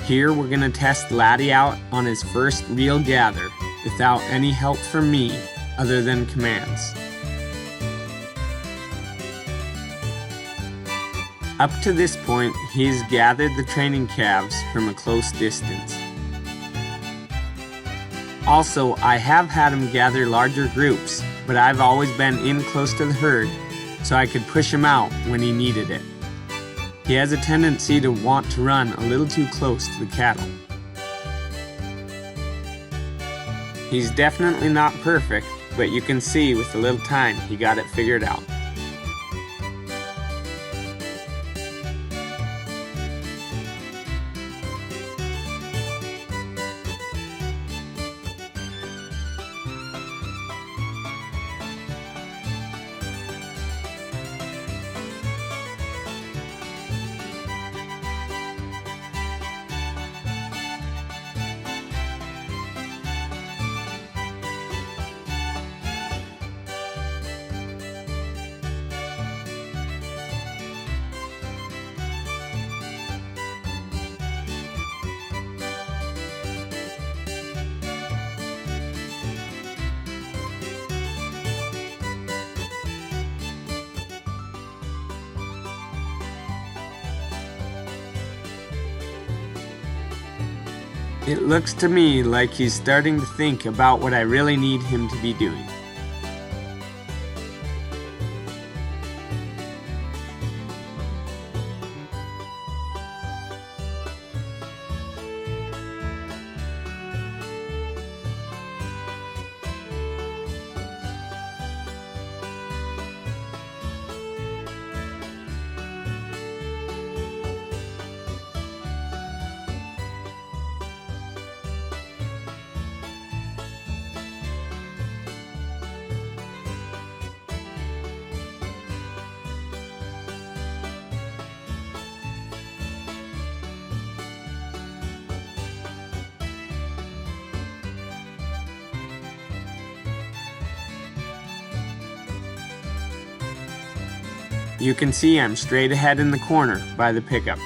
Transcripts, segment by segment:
Here we're gonna test Laddie out on his first real gather without any help from me other than commands. Up to this point, he's gathered the training calves from a close distance. Also, I have had him gather larger groups, but I've always been in close to the herd so I could push him out when he needed it. He has a tendency to want to run a little too close to the cattle. He's definitely not perfect, but you can see with a little time he got it figured out. It looks to me like he's starting to think about what I really need him to be doing. You can see I'm straight ahead in the corner by the pickup.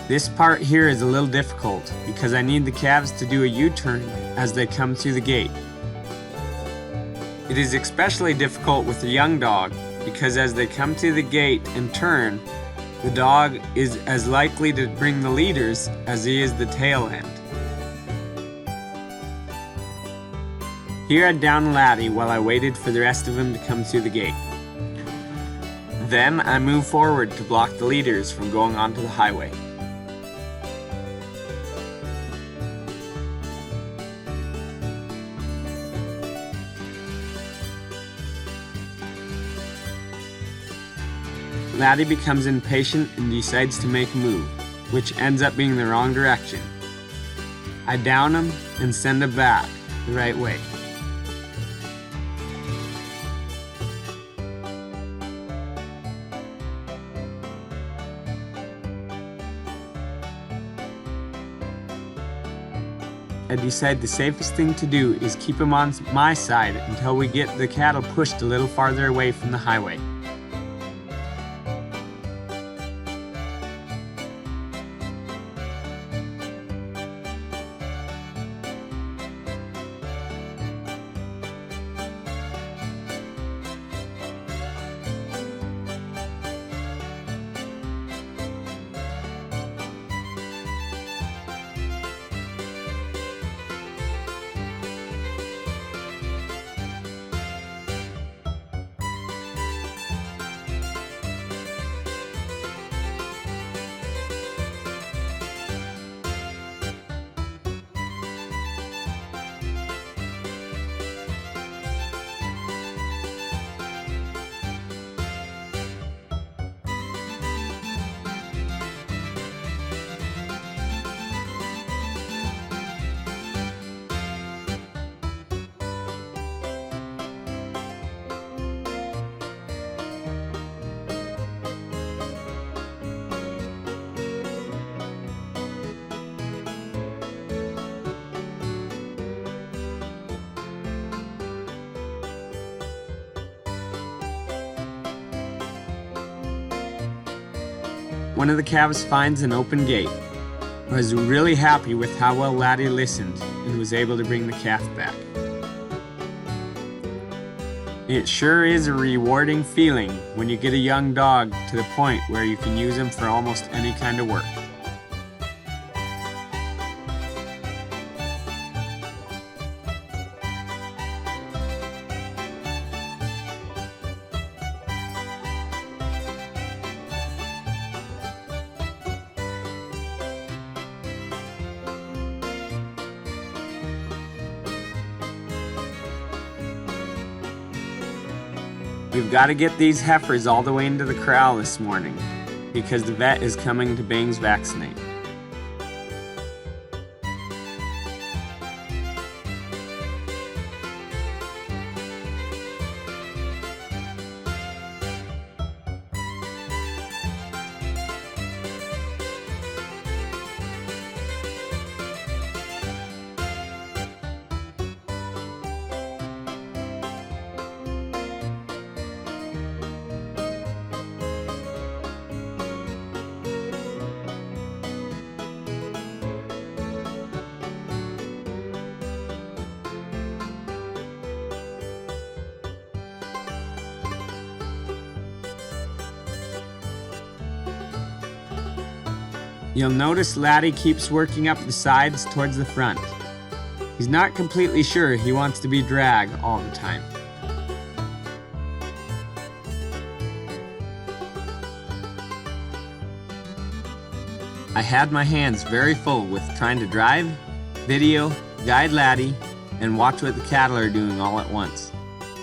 This part here is a little difficult because I need the calves to do a U-turn as they come through the gate. It is especially difficult with a young dog because as they come through the gate and turn, the dog is as likely to bring the leaders as he is the tail end. Here I downed Laddie while I waited for the rest of him to come through the gate. Then I moved forward to block the leaders from going onto the highway. Laddie becomes impatient and decides to make a move, which ends up being the wrong direction. I down him and send him back the right way. I decide the safest thing to do is keep him on my side until we get the cattle pushed a little farther away from the highway. One of the calves finds an open gate. I was really happy with how well Laddie listened and was able to bring the calf back. It sure is a rewarding feeling when you get a young dog to the point where you can use him for almost any kind of work. We've got to get these heifers all the way into the corral this morning because the vet is coming to Bangs vaccinate. You'll notice Laddie keeps working up the sides towards the front. He's not completely sure he wants to be drag all the time. I had my hands very full with trying to drive, video, guide Laddie, and watch what the cattle are doing all at once.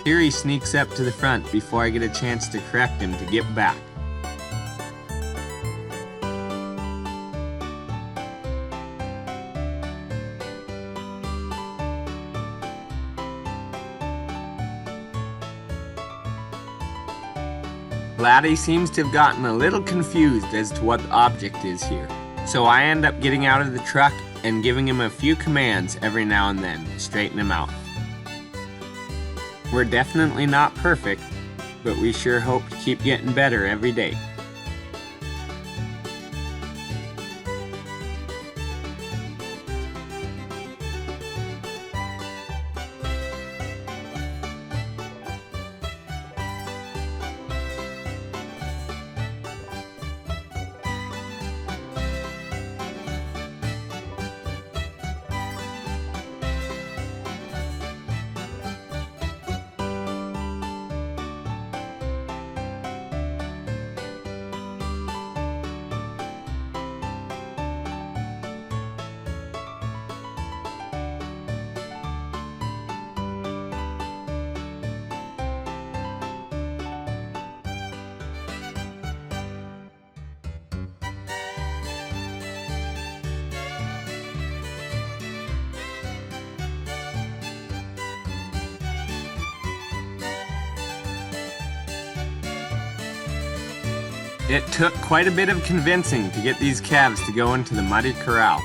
Here he sneaks up to the front before I get a chance to correct him to get back. Laddie seems to have gotten a little confused as to what the object is here, so I end up getting out of the truck and giving him a few commands every now and then to straighten him out. We're definitely not perfect, but we sure hope to keep getting better every day. It took quite a bit of convincing to get these calves to go into the muddy corral.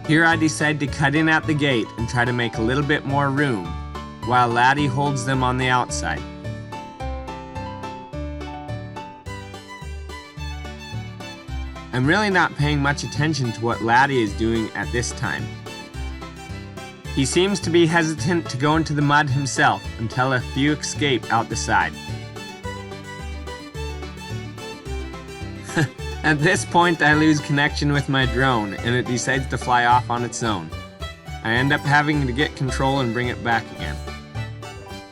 Here I decide to cut in at the gate and try to make a little bit more room, while Laddie holds them on the outside. I'm really not paying much attention to what Laddie is doing at this time. He seems to be hesitant to go into the mud himself until a few escape out the side. At this point, I lose connection with my drone, and it decides to fly off on its own. I end up having to get control and bring it back again.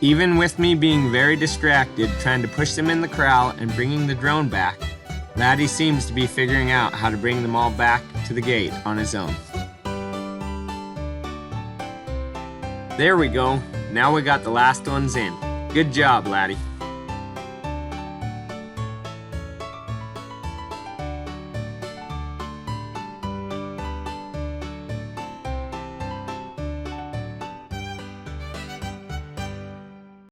Even with me being very distracted trying to push them in the corral and bringing the drone back, Laddie seems to be figuring out how to bring them all back to the gate on his own. There we go. Now we got the last ones in. Good job, Laddie.